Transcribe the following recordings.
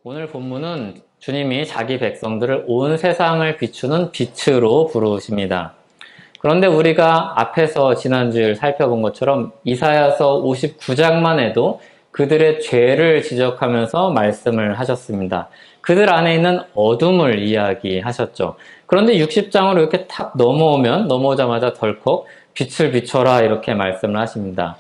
오늘 본문은 주님이 자기 백성들을 온 세상을 비추는 빛으로 부르십니다. 그런데 우리가 앞에서 지난주에 살펴본 것처럼 이사야서 59장만 해도 그들의 죄를 지적하면서 말씀을 하셨습니다. 그들 안에 있는 어둠을 이야기하셨죠. 그런데 60장으로 이렇게 탁 넘어오자마자 덜컥 빛을 비춰라 이렇게 말씀을 하십니다.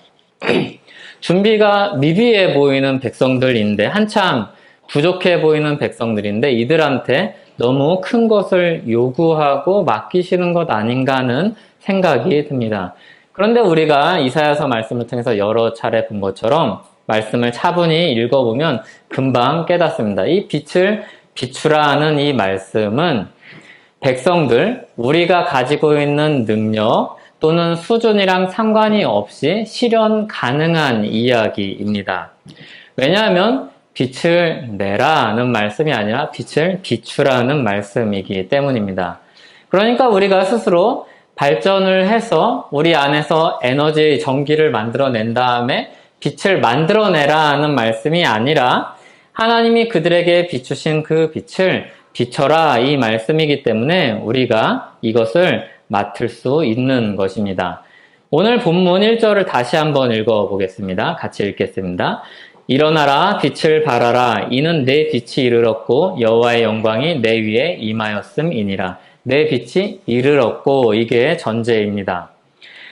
준비가 미비해 보이는 백성들인데, 한참 부족해 보이는 백성들인데 이들한테 너무 큰 것을 요구하고 맡기시는 것 아닌가 하는 생각이 듭니다. 그런데 우리가 이사야서 말씀을 통해서 여러 차례 본 것처럼 말씀을 차분히 읽어보면 금방 깨닫습니다. 이 빛을 비추라는 이 말씀은 백성들, 우리가 가지고 있는 능력 또는 수준이랑 상관이 없이 실현 가능한 이야기입니다. 왜냐하면 빛을 내라는 말씀이 아니라 빛을 비추라는 말씀이기 때문입니다. 그러니까 우리가 스스로 발전을 해서 우리 안에서 에너지, 전기를 만들어낸 다음에 빛을 만들어내라는 말씀이 아니라 하나님이 그들에게 비추신 그 빛을 비춰라 이 말씀이기 때문에 우리가 이것을 맡을 수 있는 것입니다. 오늘 본문 1절을 다시 한번 읽어보겠습니다. 같이 읽겠습니다. 일어나라 빛을 발하라 이는 내 빛이 이르렀고 여호와의 영광이 내 위에 임하였음이니라. 내 빛이 이르렀고 이게 전제입니다.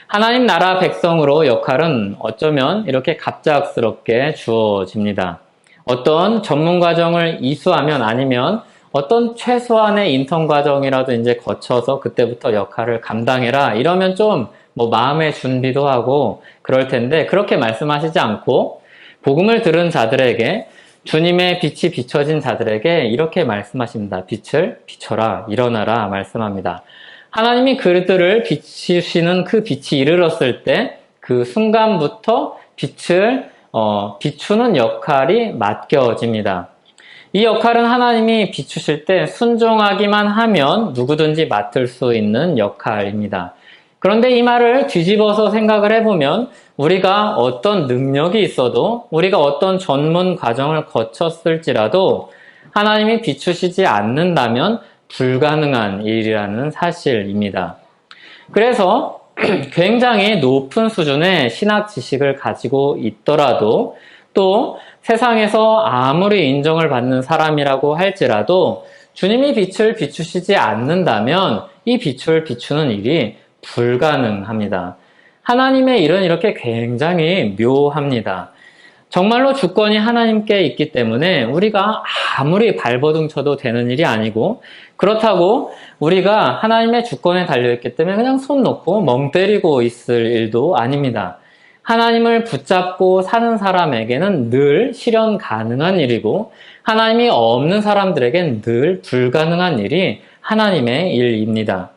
하나님 나라 백성으로 역할은 어쩌면 이렇게 갑작스럽게 주어집니다. 어떤 전문 과정을 이수하면 아니면 어떤 최소한의 인턴 과정이라도 이제 거쳐서 그때부터 역할을 감당해라 이러면 좀 마음의 준비도 하고 그럴 텐데 그렇게 말씀하시지 않고 복음을 들은 자들에게 주님의 빛이 비춰진 자들에게 이렇게 말씀하십니다. 빛을 비춰라 일어나라 말씀합니다. 하나님이 그들을 비추시는 그 빛이 이르렀을 때 그 순간부터 빛을 비추는 역할이 맡겨집니다. 이 역할은 하나님이 비추실 때 순종하기만 하면 누구든지 맡을 수 있는 역할입니다. 그런데 이 말을 뒤집어서 생각을 해보면 우리가 어떤 능력이 있어도 우리가 어떤 전문 과정을 거쳤을지라도 하나님이 비추시지 않는다면 불가능한 일이라는 사실입니다. 그래서 굉장히 높은 수준의 신학 지식을 가지고 있더라도 또 세상에서 아무리 인정을 받는 사람이라고 할지라도 주님이 빛을 비추시지 않는다면 이 빛을 비추는 일이 불가능합니다. 하나님의 일은 이렇게 굉장히 묘합니다. 정말로 주권이 하나님께 있기 때문에 우리가 아무리 발버둥 쳐도 되는 일이 아니고 그렇다고 우리가 하나님의 주권에 달려있기 때문에 그냥 손 놓고 멍 때리고 있을 일도 아닙니다. 하나님을 붙잡고 사는 사람에게는 늘 실현 가능한 일이고 하나님이 없는 사람들에겐 늘 불가능한 일이 하나님의 일입니다.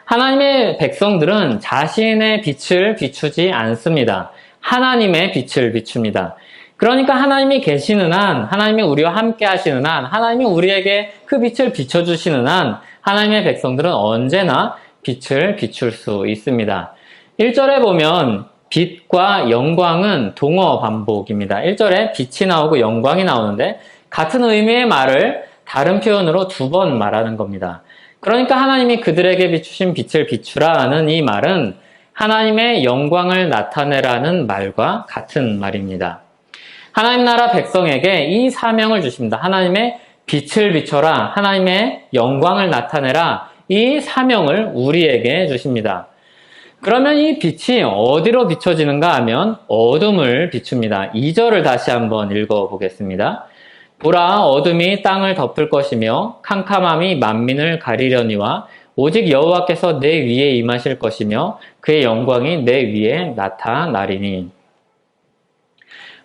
하나님의 백성들은 자신의 빛을 비추지 않습니다. 하나님의 빛을 비춥니다. 그러니까 하나님이 계시는 한, 하나님이 우리와 함께 하시는 한, 하나님이 우리에게 그 빛을 비춰주시는 한 하나님의 백성들은 언제나 빛을 비출 수 있습니다. 1절에 보면 빛과 영광은 동어 반복입니다. 1절에 빛이 나오고 영광이 나오는데 같은 의미의 말을 다른 표현으로 2번 말하는 겁니다. 그러니까 하나님이 그들에게 비추신 빛을 비추라는 이 말은 하나님의 영광을 나타내라는 말과 같은 말입니다. 하나님 나라 백성에게 이 사명을 주십니다. 하나님의 빛을 비춰라, 하나님의 영광을 나타내라, 이 사명을 우리에게 주십니다. 그러면 이 빛이 어디로 비춰지는가 하면 어둠을 비춥니다. 2절을 다시 한번 읽어보겠습니다. 보라, 어둠이 땅을 덮을 것이며 캄캄함이 만민을 가리려니와 오직 여호와께서 내 위에 임하실 것이며 그의 영광이 내 위에 나타나리니.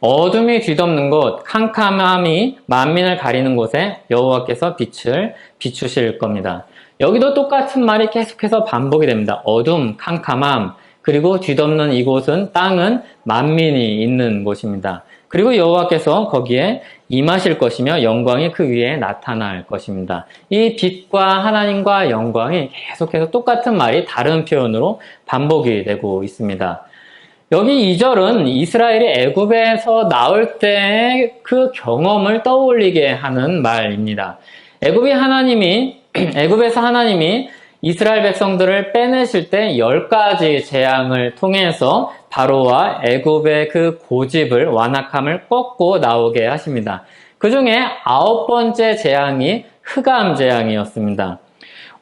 어둠이 뒤덮는 곳, 캄캄함이 만민을 가리는 곳에 여호와께서 빛을 비추실 겁니다. 여기도 똑같은 말이 계속해서 반복이 됩니다. 어둠, 캄캄함, 그리고 뒤덮는 이곳은 땅은 만민이 있는 곳입니다. 그리고 여호와께서 거기에 임하실 것이며 영광이 그 위에 나타날 것입니다. 이 빛과 하나님과 영광이 계속해서 똑같은 말이 다른 표현으로 반복이 되고 있습니다. 여기 2절은 이스라엘이 애굽에서 나올 때의 그 경험을 떠올리게 하는 말입니다. 애굽에서 하나님이 이스라엘 백성들을 빼내실 때 10가지 재앙을 통해서 바로와 애굽의 그 고집을, 완악함을 꺾고 나오게 하십니다. 그 중에 9번째 재앙이 흑암 재앙이었습니다.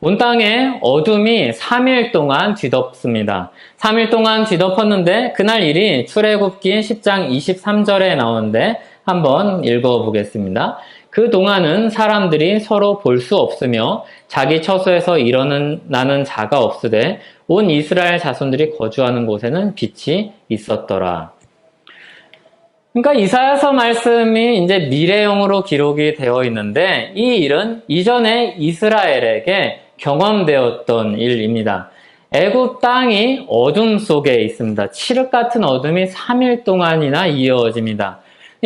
온 땅에 어둠이 3일 동안 뒤덮습니다. 3일 동안 뒤덮었는데 그날 일이 출애굽기 10장 23절에 나오는데 한번 읽어보겠습니다. 그 동안은 사람들이 서로 볼 수 없으며 자기 처소에서 일어나는 자가 없으되 온 이스라엘 자손들이 거주하는 곳에는 빛이 있었더라. 그러니까 이사야서 말씀이 이제 미래형으로 기록이 되어 있는데 이 일은 이전에 이스라엘에게 경험되었던 일입니다. 애굽 땅이 어둠 속에 있습니다. 칠흑 같은 어둠이 3일 동안이나 이어집니다.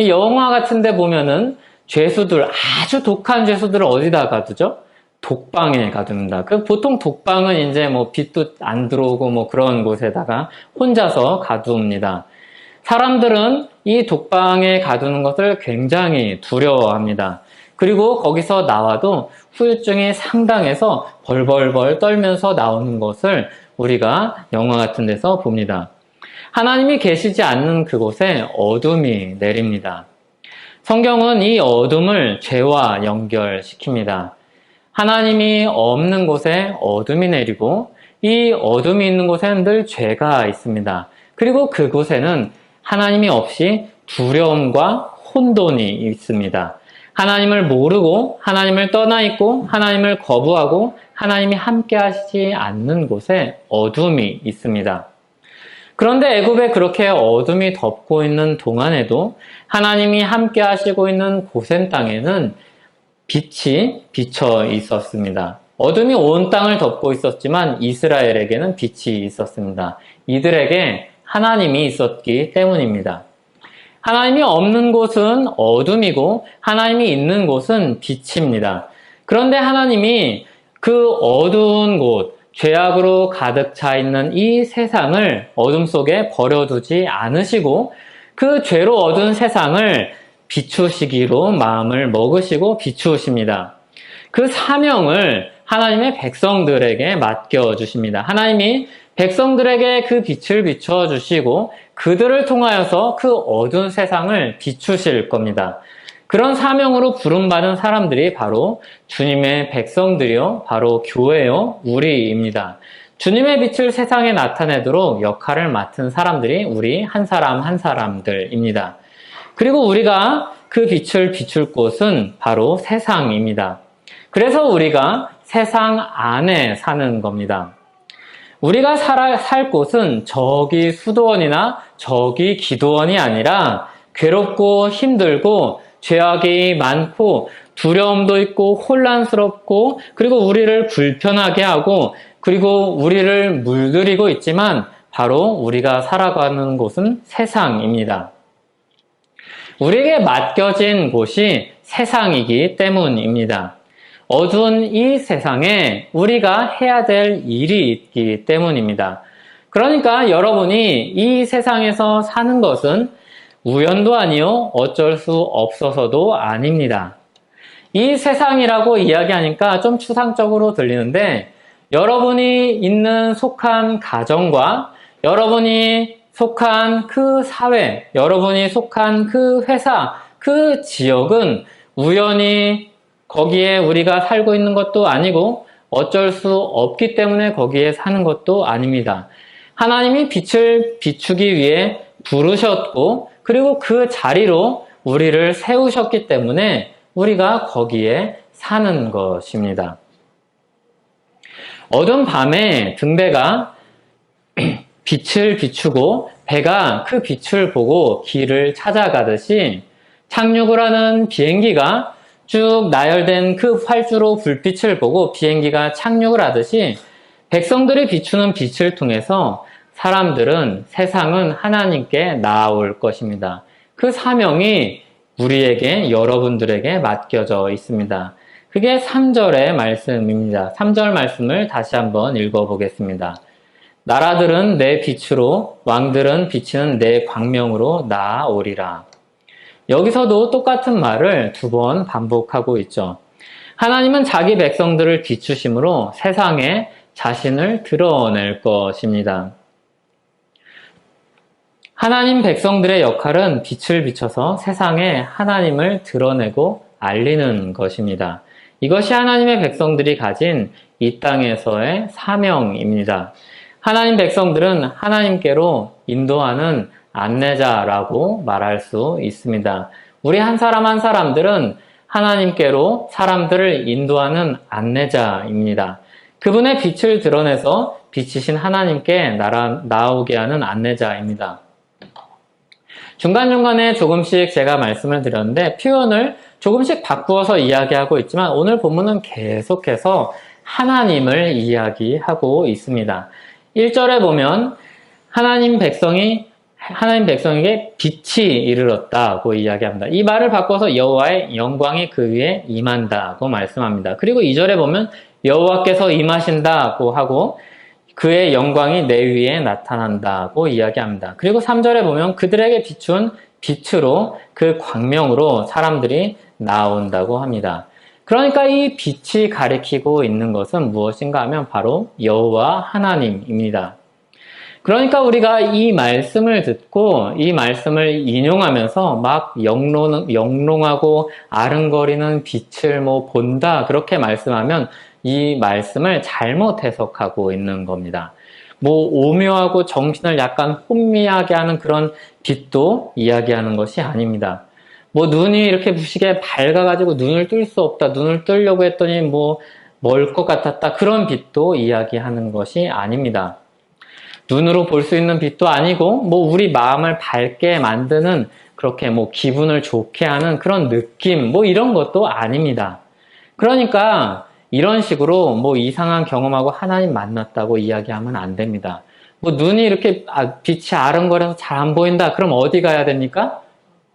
영화 같은 데 보면은 죄수들, 아주 독한 죄수들을 어디다 가두죠? 독방에 가둡니다. 보통 독방은 이제 뭐 빛도 안 들어오고 뭐 그런 곳에다가 혼자서 가둡니다. 사람들은 이 독방에 가두는 것을 굉장히 두려워합니다. 그리고 거기서 나와도 후유증이 상당해서 벌벌벌 떨면서 나오는 것을 우리가 영화 같은 데서 봅니다. 하나님이 계시지 않는 그곳에 어둠이 내립니다. 성경은 이 어둠을 죄와 연결시킵니다. 하나님이 없는 곳에 어둠이 내리고 이 어둠이 있는 곳에는 늘 죄가 있습니다. 그리고 그곳에는 하나님이 없이 두려움과 혼돈이 있습니다. 하나님을 모르고 하나님을 떠나 있고 하나님을 거부하고 하나님이 함께 하시지 않는 곳에 어둠이 있습니다. 그런데 애굽에 그렇게 어둠이 덮고 있는 동안에도 하나님이 함께 하시고 있는 고센 땅에는 빛이 비쳐 있었습니다. 어둠이 온 땅을 덮고 있었지만 이스라엘에게는 빛이 있었습니다. 이들에게 하나님이 있었기 때문입니다. 하나님이 없는 곳은 어둠이고 하나님이 있는 곳은 빛입니다. 그런데 하나님이 그 어두운 곳, 죄악으로 가득 차 있는 이 세상을 어둠 속에 버려두지 않으시고 그 죄로 어두운 세상을 비추시기로 마음을 먹으시고 비추십니다. 그 사명을 하나님의 백성들에게 맡겨주십니다. 하나님이 백성들에게 그 빛을 비춰주시고 그들을 통하여서 그 어두운 세상을 비추실 겁니다. 그런 사명으로 부름받은 사람들이 바로 주님의 백성들이요, 바로 교회요, 우리입니다. 주님의 빛을 세상에 나타내도록 역할을 맡은 사람들이 우리 한 사람 한 사람들입니다. 그리고 우리가 그 빛을 비출 곳은 바로 세상입니다. 그래서 우리가 세상 안에 사는 겁니다. 우리가 살 곳은 저기 수도원이나 저기 기도원이 아니라 괴롭고 힘들고 죄악이 많고 두려움도 있고 혼란스럽고 그리고 우리를 불편하게 하고 그리고 우리를 물들이고 있지만 바로 우리가 살아가는 곳은 세상입니다. 우리에게 맡겨진 곳이 세상이기 때문입니다. 어두운 이 세상에 우리가 해야 될 일이 있기 때문입니다. 그러니까 여러분이 이 세상에서 사는 것은 우연도 아니요, 어쩔 수 없어서도 아닙니다. 이 세상이라고 이야기하니까 좀 추상적으로 들리는데 여러분이 있는 속한 가정과 여러분이 속한 그 사회, 여러분이 속한 그 회사, 그 지역은 우연히 거기에 우리가 살고 있는 것도 아니고 어쩔 수 없기 때문에 거기에 사는 것도 아닙니다. 하나님이 빛을 비추기 위해 부르셨고 그리고 그 자리로 우리를 세우셨기 때문에 우리가 거기에 사는 것입니다. 어두운 밤에 등대가 빛을 비추고 배가 그 빛을 보고 길을 찾아가듯이 착륙을 하는 비행기가 쭉 나열된 그 활주로 불빛을 보고 비행기가 착륙을 하듯이 백성들이 비추는 빛을 통해서 사람들은, 세상은 하나님께 나아올 것입니다. 그 사명이 우리에게, 여러분들에게 맡겨져 있습니다. 그게 3절의 말씀입니다. 3절 말씀을 다시 한번 읽어보겠습니다. 나라들은 내 빛으로, 왕들은 비치는 내 광명으로 나아오리라. 여기서도 똑같은 말을 2번 반복하고 있죠. 하나님은 자기 백성들을 비추심으로 세상에 자신을 드러낼 것입니다. 하나님 백성들의 역할은 빛을 비춰서 세상에 하나님을 드러내고 알리는 것입니다. 이것이 하나님의 백성들이 가진 이 땅에서의 사명입니다. 하나님 백성들은 하나님께로 인도하는 안내자라고 말할 수 있습니다. 우리 한 사람 한 사람들은 하나님께로 사람들을 인도하는 안내자입니다. 그분의 빛을 드러내서 빛이신 하나님께 나아오게 하는 안내자입니다. 중간중간에 조금씩 제가 말씀을 드렸는데 표현을 조금씩 바꾸어서 이야기하고 있지만 오늘 본문은 계속해서 하나님을 이야기하고 있습니다. 1절에 보면 하나님 백성에게 빛이 이르렀다고 이야기합니다. 이 말을 바꿔서 여호와의 영광이 그 위에 임한다고 말씀합니다. 그리고 2절에 보면 여호와께서 임하신다고 하고 그의 영광이 내 위에 나타난다고 이야기합니다. 그리고 3절에 보면 그들에게 비춘 빛으로 그 광명으로 사람들이 나온다고 합니다. 그러니까 이 빛이 가리키고 있는 것은 무엇인가 하면 바로 여호와 하나님입니다. 그러니까 우리가 이 말씀을 듣고 이 말씀을 인용하면서 막 영롱하고 아른거리는 빛을 본다 그렇게 말씀하면 이 말씀을 잘못 해석하고 있는 겁니다. 오묘하고 정신을 약간 혼미하게 하는 그런 빛도 이야기하는 것이 아닙니다. 눈이 이렇게 부시게 밝아가지고 눈을 뜰 수 없다. 눈을 뜨려고 했더니 멀 것 같았다. 그런 빛도 이야기하는 것이 아닙니다. 눈으로 볼 수 있는 빛도 아니고, 우리 마음을 밝게 만드는 그렇게 기분을 좋게 하는 그런 느낌, 이런 것도 아닙니다. 그러니까 이런 식으로 이상한 경험하고 하나님 만났다고 이야기하면 안 됩니다. 눈이 이렇게 빛이 아른거려서 잘 안 보인다. 그럼 어디 가야 됩니까?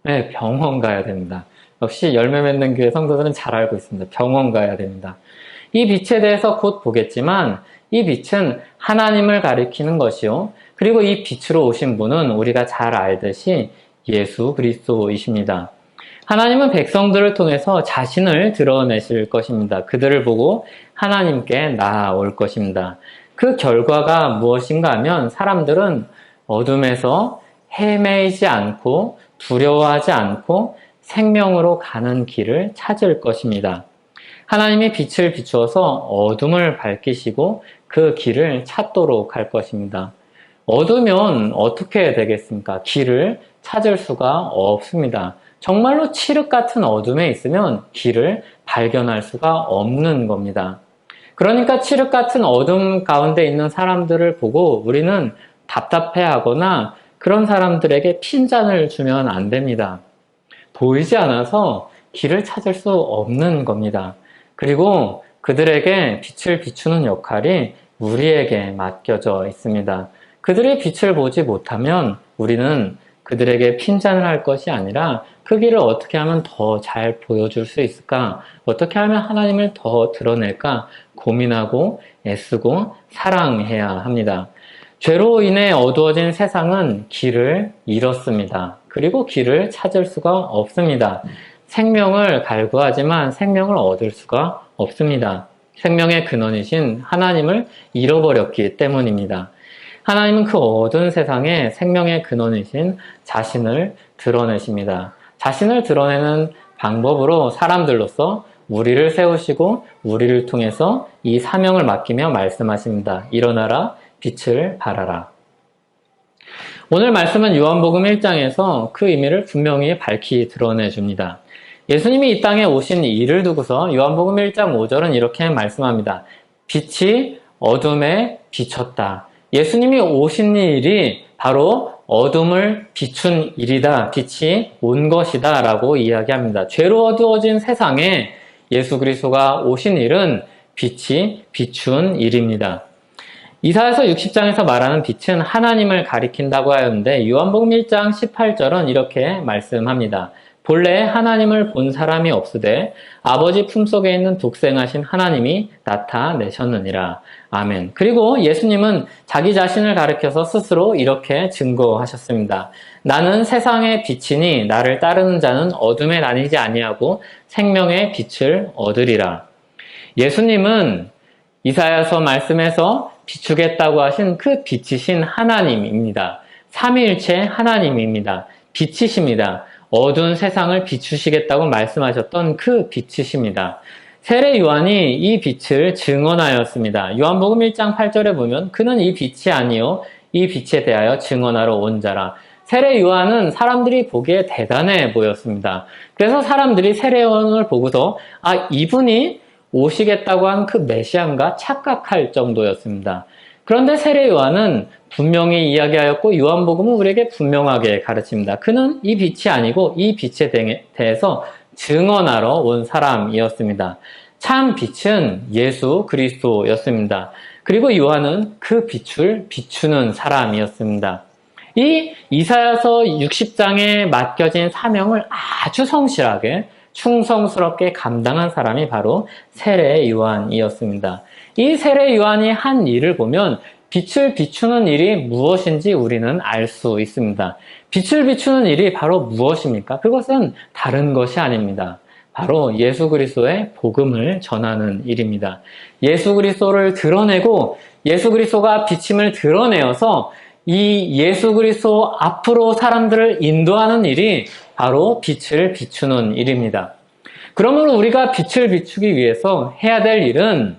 네, 병원 가야 됩니다. 역시 열매 맺는 교회 성도들은 잘 알고 있습니다. 병원 가야 됩니다. 이 빛에 대해서 곧 보겠지만 이 빛은 하나님을 가리키는 것이요. 그리고 이 빛으로 오신 분은 우리가 잘 알듯이 예수 그리스도이십니다. 하나님은 백성들을 통해서 자신을 드러내실 것입니다. 그들을 보고 하나님께 나아올 것입니다. 그 결과가 무엇인가 하면 사람들은 어둠에서 헤매이지 않고 두려워하지 않고 생명으로 가는 길을 찾을 것입니다. 하나님이 빛을 비추어서 어둠을 밝히시고 그 길을 찾도록 할 것입니다. 어두면 어떻게 되겠습니까? 길을 찾을 수가 없습니다. 정말로 칠흑 같은 어둠에 있으면 길을 발견할 수가 없는 겁니다. 그러니까 칠흑 같은 어둠 가운데 있는 사람들을 보고 우리는 답답해하거나 그런 사람들에게 핀잔을 주면 안 됩니다. 보이지 않아서 길을 찾을 수 없는 겁니다. 그리고 그들에게 빛을 비추는 역할이 우리에게 맡겨져 있습니다. 그들의 빛을 보지 못하면 우리는 그들에게 핀잔을 할 것이 아니라 그 길을 어떻게 하면 더 잘 보여줄 수 있을까? 어떻게 하면 하나님을 더 드러낼까? 고민하고 애쓰고 사랑해야 합니다. 죄로 인해 어두워진 세상은 길을 잃었습니다. 그리고 길을 찾을 수가 없습니다. 생명을 갈구하지만 생명을 얻을 수가 없습니다. 생명의 근원이신 하나님을 잃어버렸기 때문입니다. 하나님은 그 어두운 세상에 생명의 근원이신 자신을 드러내십니다. 자신을 드러내는 방법으로 사람들로서 우리를 세우시고 우리를 통해서 이 사명을 맡기며 말씀하십니다. 일어나라, 빛을 발하라. 오늘 말씀은 요한복음 1장에서 그 의미를 분명히 밝히 드러내줍니다. 예수님이 이 땅에 오신 일을 두고서 요한복음 1장 5절은 이렇게 말씀합니다. 빛이 어둠에 비쳤다. 예수님이 오신 일이 바로 어둠을 비춘 일이다. 빛이 온 것이다. 라고 이야기합니다. 죄로 어두워진 세상에 예수 그리스도가 오신 일은 빛이 비춘 일입니다. 이사야서 60장에서 말하는 빛은 하나님을 가리킨다고 하였는데 요한복음 1장 18절은 이렇게 말씀합니다. 본래 하나님을 본 사람이 없으되 아버지 품속에 있는 독생하신 하나님이 나타내셨느니라. 아멘. 그리고 예수님은 자기 자신을 가리켜서 스스로 이렇게 증거하셨습니다. 나는 세상의 빛이니 나를 따르는 자는 어둠에 다니지 아니하고 생명의 빛을 얻으리라. 예수님은 이사야서 말씀에서 비추겠다고 하신 그 빛이신 하나님입니다. 삼위일체 하나님입니다. 빛이십니다. 어두운 세상을 비추시겠다고 말씀하셨던 그 빛이십니다. 세례 요한이 이 빛을 증언하였습니다. 요한복음 1장 8절에 보면 그는 이 빛이 아니요 이 빛에 대하여 증언하러 온 자라. 세례 요한은 사람들이 보기에 대단해 보였습니다. 그래서 사람들이 세례 요한을 보고서 이분이 오시겠다고 한 그 메시아인가 착각할 정도였습니다. 그런데 세례 요한은 분명히 이야기하였고 요한복음은 우리에게 분명하게 가르칩니다. 그는 이 빛이 아니고 이 빛에 대해서 증언하러 온 사람이었습니다. 참 빛은 예수 그리스도였습니다. 그리고 요한은 그 빛을 비추는 사람이었습니다. 이 이사야서 60장에 맡겨진 사명을 아주 성실하게 충성스럽게 감당한 사람이 바로 세례 요한이었습니다. 이 세례 요한이 한 일을 보면 빛을 비추는 일이 무엇인지 우리는 알 수 있습니다. 빛을 비추는 일이 바로 무엇입니까? 그것은 다른 것이 아닙니다. 바로 예수 그리스도의 복음을 전하는 일입니다. 예수 그리스도를 드러내고 예수 그리스도가 비침을 드러내어서 이 예수 그리스도 앞으로 사람들을 인도하는 일이 바로 빛을 비추는 일입니다. 그러므로 우리가 빛을 비추기 위해서 해야 될 일은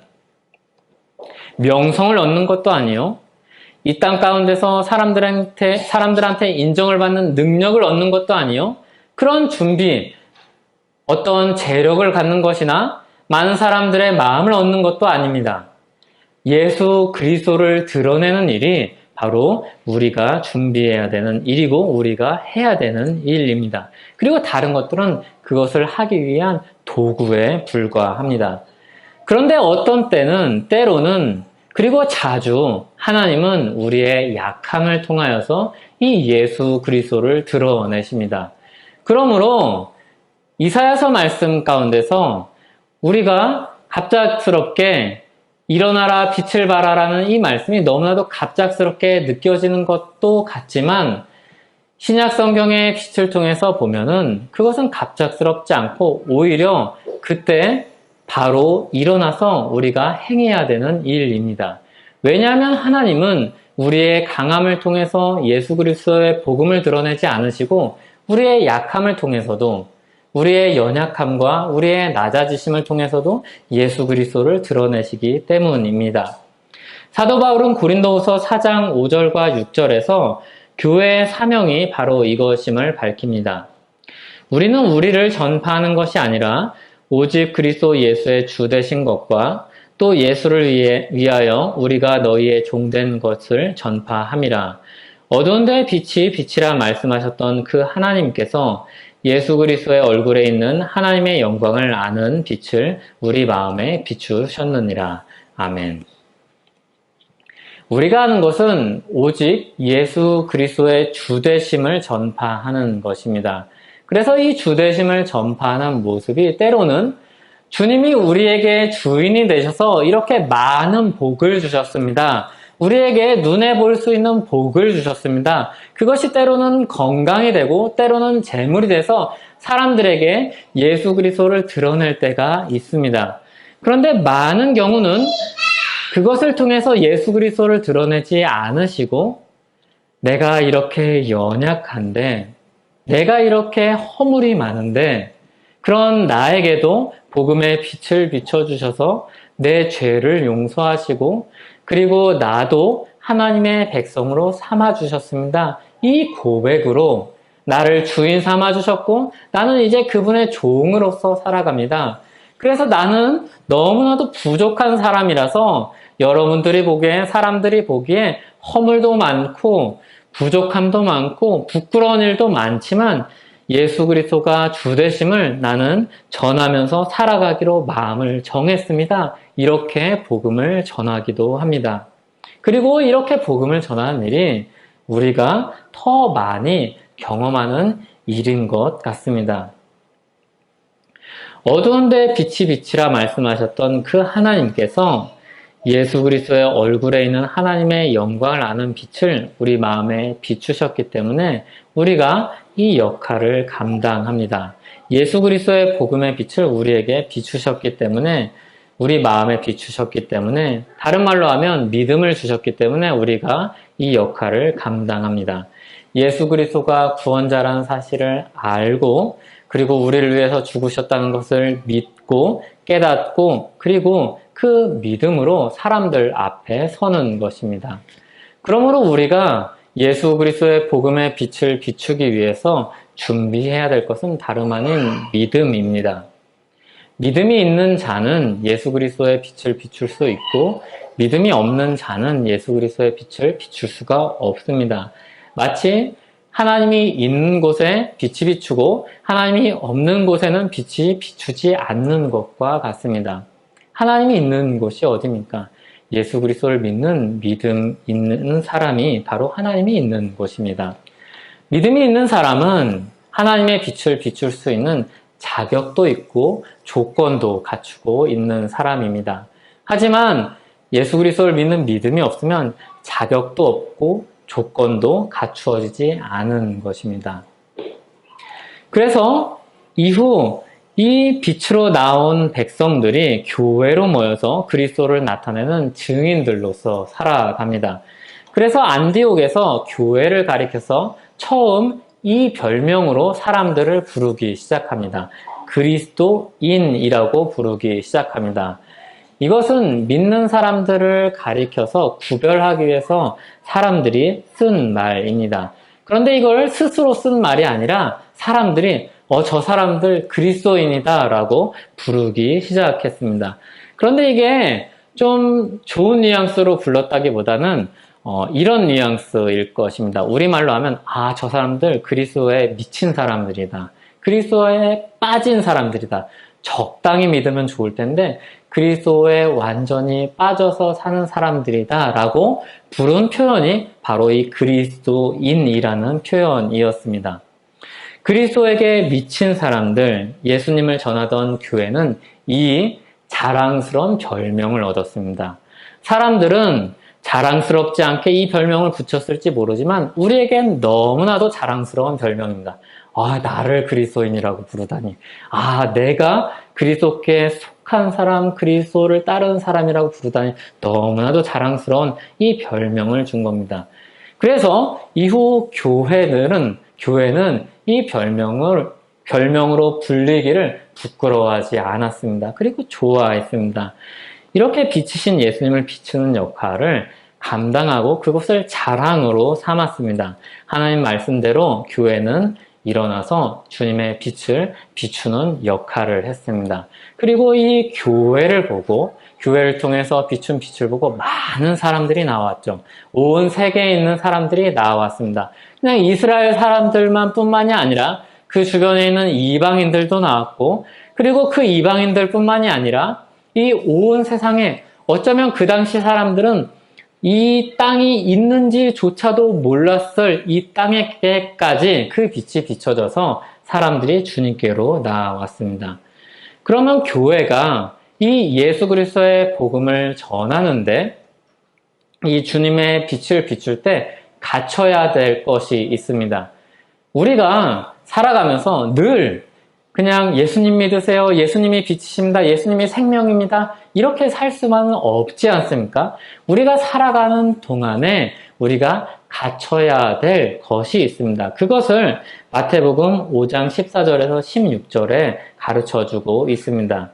명성을 얻는 것도 아니요, 이 땅 가운데서 사람들한테 인정을 받는 능력을 얻는 것도 아니요, 그런 준비, 어떤 재력을 갖는 것이나 많은 사람들의 마음을 얻는 것도 아닙니다. 예수 그리스도를 드러내는 일이 바로 우리가 준비해야 되는 일이고 우리가 해야 되는 일입니다. 그리고 다른 것들은 그것을 하기 위한 도구에 불과합니다. 그런데 어떤 때로는 그리고 자주 하나님은 우리의 약함을 통하여서 이 예수 그리스도를 드러내십니다. 그러므로 이사야서 말씀 가운데서 우리가 갑작스럽게 일어나라 빛을 발하라는 이 말씀이 너무나도 갑작스럽게 느껴지는 것도 같지만 신약 성경의 빛을 통해서 보면은 그것은 갑작스럽지 않고 오히려 그때 바로 일어나서 우리가 행해야 되는 일입니다. 왜냐하면 하나님은 우리의 강함을 통해서 예수 그리스도의 복음을 드러내지 않으시고 우리의 약함을 통해서도 우리의 연약함과 우리의 낮아지심을 통해서도 예수 그리스도를 드러내시기 때문입니다. 사도 바울은 고린도후서 4장 5절과 6절에서 교회의 사명이 바로 이것임을 밝힙니다. 우리는 우리를 전파하는 것이 아니라 오직 그리스도 예수의 주 되신 것과 또 예수를 위하여 우리가 너희의 종된 것을 전파함이라. 어두운 데에 빛이 빛이라 말씀하셨던 그 하나님께서 예수 그리스도의 얼굴에 있는 하나님의 영광을 아는 빛을 우리 마음에 비추셨느니라. 아멘. 우리가 하는 것은 오직 예수 그리스도의 주되심을 전파하는 것입니다. 그래서 이 주되심을 전파하는 모습이 때로는 주님이 우리에게 주인이 되셔서 이렇게 많은 복을 주셨습니다. 우리에게 눈에 볼 수 있는 복을 주셨습니다. 그것이 때로는 건강이 되고 때로는 재물이 돼서 사람들에게 예수 그리스도를 드러낼 때가 있습니다. 그런데 많은 경우는 그것을 통해서 예수 그리스도를 드러내지 않으시고 내가 이렇게 연약한데 내가 이렇게 허물이 많은데 그런 나에게도 복음의 빛을 비춰주셔서 내 죄를 용서하시고 그리고 나도 하나님의 백성으로 삼아주셨습니다. 이 고백으로 나를 주인 삼아주셨고 나는 이제 그분의 종으로서 살아갑니다. 그래서 나는 너무나도 부족한 사람이라서 여러분들이 보기에 사람들이 보기에 허물도 많고 부족함도 많고 부끄러운 일도 많지만 예수 그리스도가 주되심을 나는 전하면서 살아가기로 마음을 정했습니다. 이렇게 복음을 전하기도 합니다. 그리고 이렇게 복음을 전하는 일이 우리가 더 많이 경험하는 일인 것 같습니다. 어두운데 빛이 빛이라 말씀하셨던 그 하나님께서 예수 그리스도의 얼굴에 있는 하나님의 영광을 아는 빛을 우리 마음에 비추셨기 때문에 우리가 이 역할을 감당합니다. 예수 그리스도의 복음의 빛을 우리에게 비추셨기 때문에 우리 마음에 비추셨기 때문에 다른 말로 하면 믿음을 주셨기 때문에 우리가 이 역할을 감당합니다. 예수 그리스도가 구원자라는 사실을 알고 그리고 우리를 위해서 죽으셨다는 것을 믿고 깨닫고 그리고 그 믿음으로 사람들 앞에 서는 것입니다. 그러므로 우리가 예수 그리스도의 복음의 빛을 비추기 위해서 준비해야 될 것은 다름 아닌 믿음입니다. 믿음이 있는 자는 예수 그리스도의 빛을 비출 수 있고 믿음이 없는 자는 예수 그리스도의 빛을 비출 수가 없습니다. 마치 하나님이 있는 곳에 빛이 비추고 하나님이 없는 곳에는 빛이 비추지 않는 것과 같습니다. 하나님이 있는 곳이 어디입니까? 예수 그리스도를 믿는 믿음 있는 사람이 바로 하나님이 있는 곳입니다. 믿음이 있는 사람은 하나님의 빛을 비출 수 있는 자격도 있고 조건도 갖추고 있는 사람입니다. 하지만 예수 그리스도를 믿는 믿음이 없으면 자격도 없고 조건도 갖추어지지 않은 것입니다. 그래서 이후 이 빛으로 나온 백성들이 교회로 모여서 그리스도를 나타내는 증인들로서 살아갑니다. 그래서 안디옥에서 교회를 가리켜서 처음 이 별명으로 사람들을 부르기 시작합니다. 그리스도인이라고 부르기 시작합니다. 이것은 믿는 사람들을 가리켜서 구별하기 위해서 사람들이 쓴 말입니다. 그런데 이걸 스스로 쓴 말이 아니라 사람들이 저 사람들 그리스도인이다 라고 부르기 시작했습니다. 그런데 이게 좀 좋은 뉘앙스로 불렀다기보다는 이런 뉘앙스일 것입니다. 우리말로 하면 저 사람들 그리스도에 미친 사람들이다. 그리스도에 빠진 사람들이다. 적당히 믿으면 좋을 텐데 그리스도에 완전히 빠져서 사는 사람들이다 라고 부른 표현이 바로 이 그리스도인이라는 표현이었습니다. 그리스도에게 미친 사람들, 예수님을 전하던 교회는 이 자랑스러운 별명을 얻었습니다. 사람들은 자랑스럽지 않게 이 별명을 붙였을지 모르지만 우리에겐 너무나도 자랑스러운 별명입니다. 나를 그리스도인이라고 부르다니. 내가 그리스도께 속한 사람, 그리스도를 따르는 사람이라고 부르다니 너무나도 자랑스러운 이 별명을 준 겁니다. 그래서 이후 교회는 이 별명으로 불리기를 부끄러워하지 않았습니다. 그리고 좋아했습니다. 이렇게 비치신 예수님을 비추는 역할을 감당하고 그것을 자랑으로 삼았습니다. 하나님 말씀대로 교회는 일어나서 주님의 빛을 비추는 역할을 했습니다. 그리고 이 교회를 통해서 비춘 빛을 보고 많은 사람들이 나왔죠. 온 세계에 있는 사람들이 나왔습니다. 그냥 이스라엘 사람들만 뿐만이 아니라 그 주변에 있는 이방인들도 나왔고, 그리고 그 이방인들 뿐만이 아니라 이 온 세상에 어쩌면 그 당시 사람들은 이 땅이 있는지조차도 몰랐을 이 땅에까지 그 빛이 비춰져서 사람들이 주님께로 나왔습니다. 그러면 교회가 이 예수 그리스도의 복음을 전하는데 이 주님의 빛을 비출 때 갖춰야 될 것이 있습니다. 우리가 살아가면서 늘 그냥 예수님 믿으세요. 예수님이 빛이십니다. 예수님이 생명입니다. 이렇게 살 수만은 없지 않습니까? 우리가 살아가는 동안에 우리가 갖춰야 될 것이 있습니다. 그것을 마태복음 5장 14절에서 16절에 가르쳐주고 있습니다.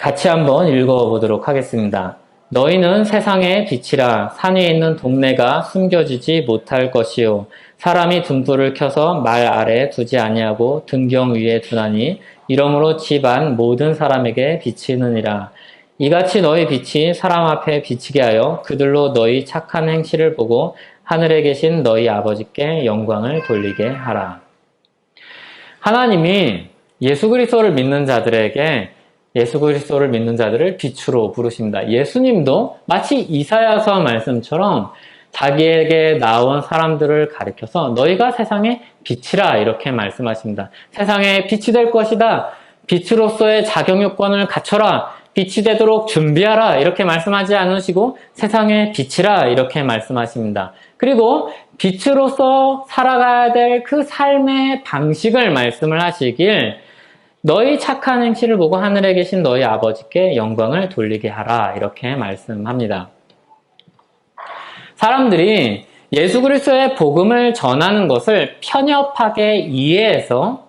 같이 한번 읽어보도록 하겠습니다. 너희는 세상의 빛이라. 산 위에 있는 동네가 숨겨지지 못할 것이요 사람이 등불을 켜서 말 아래에 두지 아니하고 등경 위에 두나니 이러므로 집안 모든 사람에게 비치느니라. 이같이 너희 빛이 사람 앞에 비치게 하여 그들로 너희 착한 행실을 보고 하늘에 계신 너희 아버지께 영광을 돌리게 하라. 하나님이 예수 그리스도를 믿는 자들을 빛으로 부르십니다. 예수님도 마치 이사야서 말씀처럼 자기에게 나온 사람들을 가리켜서 너희가 세상의 빛이라 이렇게 말씀하십니다. 세상에 빛이 될 것이다. 빛으로서의 작용 요건을 갖춰라, 빛이 되도록 준비하라 이렇게 말씀하지 않으시고 세상의 빛이라 이렇게 말씀하십니다. 그리고 빛으로서 살아가야 될 그 삶의 방식을 말씀을 하시길 너희 착한 행실을 보고 하늘에 계신 너희 아버지께 영광을 돌리게 하라 이렇게 말씀합니다. 사람들이 예수 그리스도의 복음을 전하는 것을 편협하게 이해해서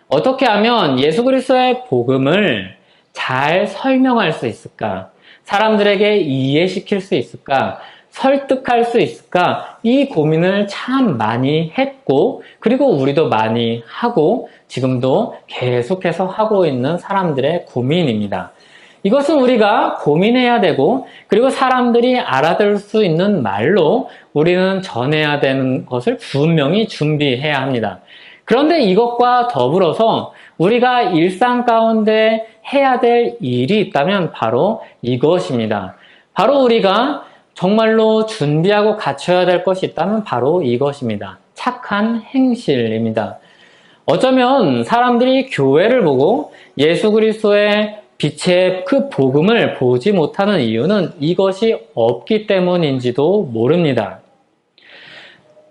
어떻게 하면 예수 그리스도의 복음을 잘 설명할 수 있을까? 사람들에게 이해시킬 수 있을까? 설득할 수 있을까? 이 고민을 참 많이 했고, 그리고 우리도 많이 하고, 지금도 계속해서 하고 있는 사람들의 고민입니다. 이것은 우리가 고민해야 되고, 그리고 사람들이 알아들을 수 있는 말로 우리는 전해야 되는 것을 분명히 준비해야 합니다. 그런데 이것과 더불어서 우리가 일상 가운데 해야 될 일이 있다면 바로 이것입니다. 바로 우리가 정말로 준비하고 갖춰야 될 것이 있다면 바로 이것입니다. 착한 행실입니다. 어쩌면 사람들이 교회를 보고 예수 그리스도의 빛의 그 복음을 보지 못하는 이유는 이것이 없기 때문인지도 모릅니다.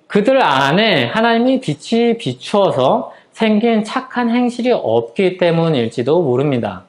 그들 안에 하나님이 빛이 비추어서 생긴 착한 행실이 없기 때문일지도 모릅니다.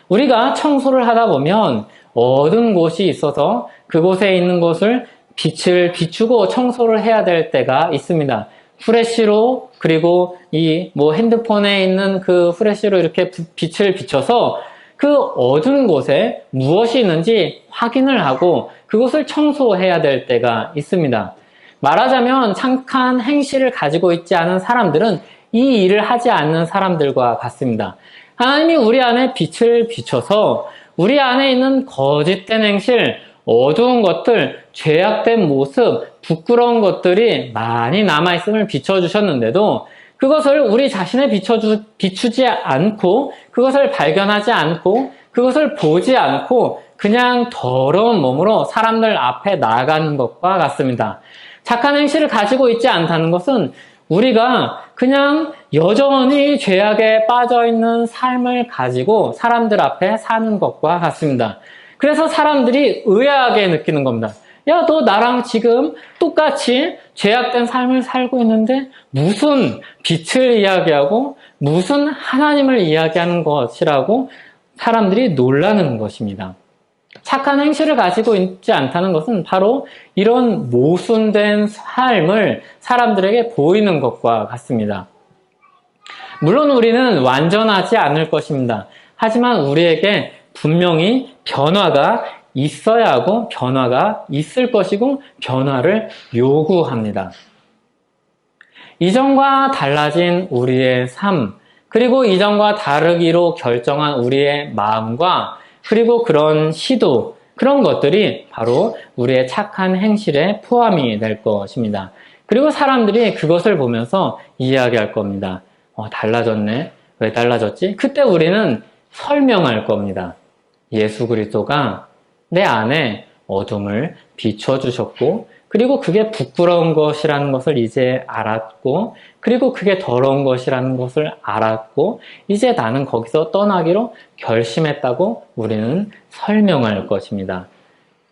우리가 청소를 하다 보면 어두운 곳이 있어서 그곳에 있는 것을 빛을 비추고 청소를 해야 될 때가 있습니다. 후레쉬로, 그리고 이 핸드폰에 있는 그 후레쉬로 이렇게 빛을 비춰서 그 어두운 곳에 무엇이 있는지 확인을 하고 그것을 청소해야 될 때가 있습니다. 말하자면 착한 행실을 가지고 있지 않은 사람들은 이 일을 하지 않는 사람들과 같습니다. 하나님이 우리 안에 빛을 비춰서 우리 안에 있는 거짓된 행실, 어두운 것들, 죄악된 모습, 부끄러운 것들이 많이 남아있음을 비춰주셨는데도 그것을 우리 자신에 비추지 않고 그것을 발견하지 않고 그것을 보지 않고 그냥 더러운 몸으로 사람들 앞에 나아가는 것과 같습니다. 착한 행실을 가지고 있지 않다는 것은 우리가 그냥 여전히 죄악에 빠져있는 삶을 가지고 사람들 앞에 사는 것과 같습니다. 그래서 사람들이 의아하게 느끼는 겁니다. 야, 너 나랑 지금 똑같이 죄악된 삶을 살고 있는데 무슨 빛을 이야기하고 무슨 하나님을 이야기하는 것이라고 사람들이 놀라는 것입니다. 착한 행실을 가지고 있지 않다는 것은 바로 이런 모순된 삶을 사람들에게 보이는 것과 같습니다. 물론 우리는 완전하지 않을 것입니다. 하지만 우리에게 분명히 변화가 있어야 하고 변화가 있을 것이고 변화를 요구합니다. 이전과 달라진 우리의 삶, 그리고 이전과 다르기로 결정한 우리의 마음과 그리고 그런 시도, 그런 것들이 바로 우리의 착한 행실에 포함이 될 것입니다. 그리고 사람들이 그것을 보면서 이야기할 겁니다. 달라졌네. 왜 달라졌지? 그때 우리는 설명할 겁니다. 예수 그리스도가 내 안에 어둠을 비춰주셨고, 그리고 그게 부끄러운 것이라는 것을 이제 알았고, 그리고 그게 더러운 것이라는 것을 알았고, 이제 나는 거기서 떠나기로 결심했다고 우리는 설명할 것입니다.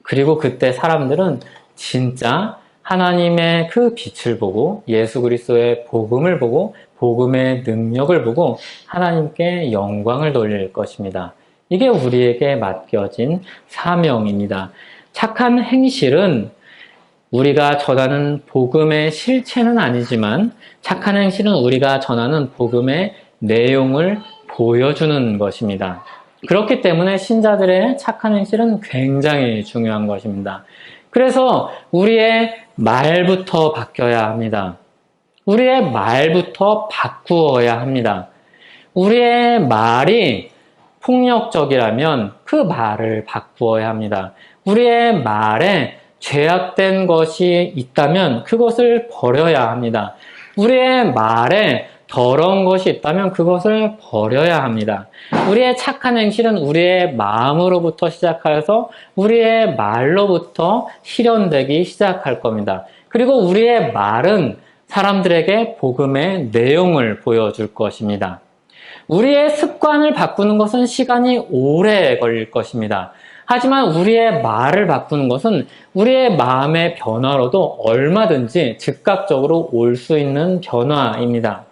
그리고 그때 사람들은 진짜 하나님의 그 빛을 보고 예수 그리스도의 복음을 보고 복음의 능력을 보고 하나님께 영광을 돌릴 것입니다. 이게 우리에게 맡겨진 사명입니다. 착한 행실은 우리가 전하는 복음의 실체는 아니지만 착한 행실은 우리가 전하는 복음의 내용을 보여주는 것입니다. 그렇기 때문에 신자들의 착한 행실은 굉장히 중요한 것입니다. 그래서 우리의 말부터 바뀌어야 합니다. 우리의 말부터 바꾸어야 합니다. 우리의 말이 폭력적이라면 그 말을 바꾸어야 합니다. 우리의 말에 죄악된 것이 있다면 그것을 버려야 합니다. 우리의 말에 더러운 것이 있다면 그것을 버려야 합니다. 우리의 착한 행실은 우리의 마음으로부터 시작하여서 우리의 말로부터 실현되기 시작할 겁니다. 그리고 우리의 말은 사람들에게 복음의 내용을 보여줄 것입니다. 우리의 습관을 바꾸는 것은 시간이 오래 걸릴 것입니다. 하지만 우리의 말을 바꾸는 것은 우리의 마음의 변화로도 얼마든지 즉각적으로 올 수 있는 변화입니다.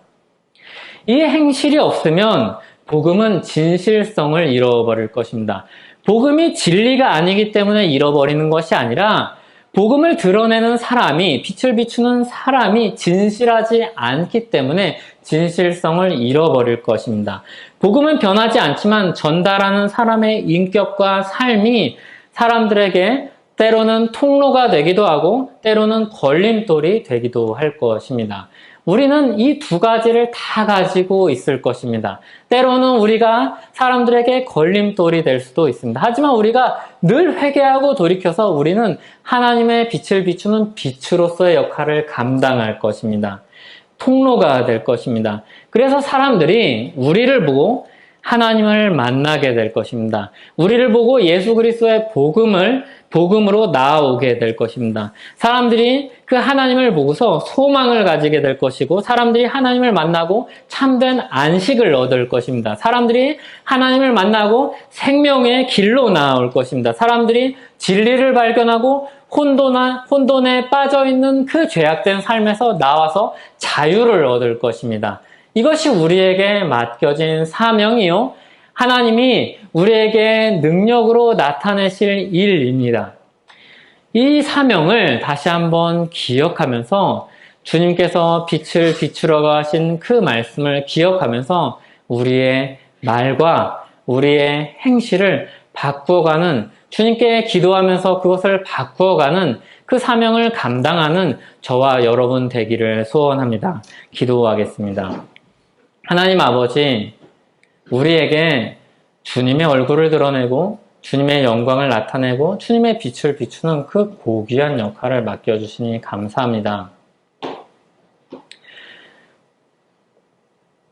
이 행실이 없으면 복음은 진실성을 잃어버릴 것입니다. 복음이 진리가 아니기 때문에 잃어버리는 것이 아니라 복음을 드러내는 사람이, 빛을 비추는 사람이 진실하지 않기 때문에 진실성을 잃어버릴 것입니다. 복음은 변하지 않지만 전달하는 사람의 인격과 삶이 사람들에게 때로는 통로가 되기도 하고 때로는 걸림돌이 되기도 할 것입니다. 우리는 이 두 가지를 다 가지고 있을 것입니다. 때로는 우리가 사람들에게 걸림돌이 될 수도 있습니다. 하지만 우리가 늘 회개하고 돌이켜서 우리는 하나님의 빛을 비추는 빛으로서의 역할을 감당할 것입니다. 통로가 될 것입니다. 그래서 사람들이 우리를 보고 하나님을 만나게 될 것입니다. 우리를 보고 예수 그리스도의 복음으로 나아오게 될 것입니다. 사람들이 그 하나님을 보고서 소망을 가지게 될 것이고, 사람들이 하나님을 만나고 참된 안식을 얻을 것입니다. 사람들이 하나님을 만나고 생명의 길로 나아올 것입니다. 사람들이 진리를 발견하고 혼돈에 빠져있는 그 죄악된 삶에서 나와서 자유를 얻을 것입니다. 이것이 우리에게 맡겨진 사명이요, 하나님이 우리에게 능력으로 나타내실 일입니다. 이 사명을 다시 한번 기억하면서 주님께서 빛을 비추라고 하신 그 말씀을 기억하면서 우리의 말과 우리의 행실을 바꾸어가는, 주님께 기도하면서 그것을 바꾸어가는 그 사명을 감당하는 저와 여러분 되기를 소원합니다. 기도하겠습니다. 하나님 아버지, 우리에게 주님의 얼굴을 드러내고 주님의 영광을 나타내고 주님의 빛을 비추는 그 고귀한 역할을 맡겨주시니 감사합니다.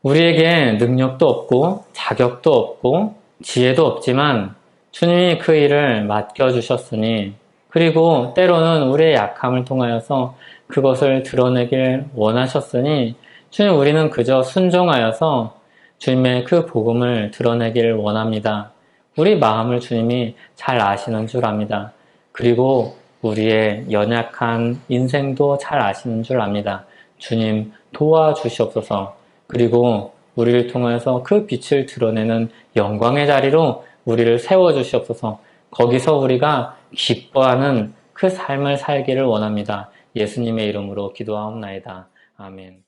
우리에게 능력도 없고 자격도 없고 지혜도 없지만 주님이 그 일을 맡겨주셨으니, 그리고 때로는 우리의 약함을 통하여서 그것을 드러내길 원하셨으니, 주님, 우리는 그저 순종하여서 주님의 그 복음을 드러내길 원합니다. 우리 마음을 주님이 잘 아시는 줄 압니다. 그리고 우리의 연약한 인생도 잘 아시는 줄 압니다. 주님, 도와주시옵소서. 그리고 우리를 통해서 그 빛을 드러내는 영광의 자리로 우리를 세워주시옵소서. 거기서 우리가 기뻐하는 그 삶을 살기를 원합니다. 예수님의 이름으로 기도하옵나이다. 아멘.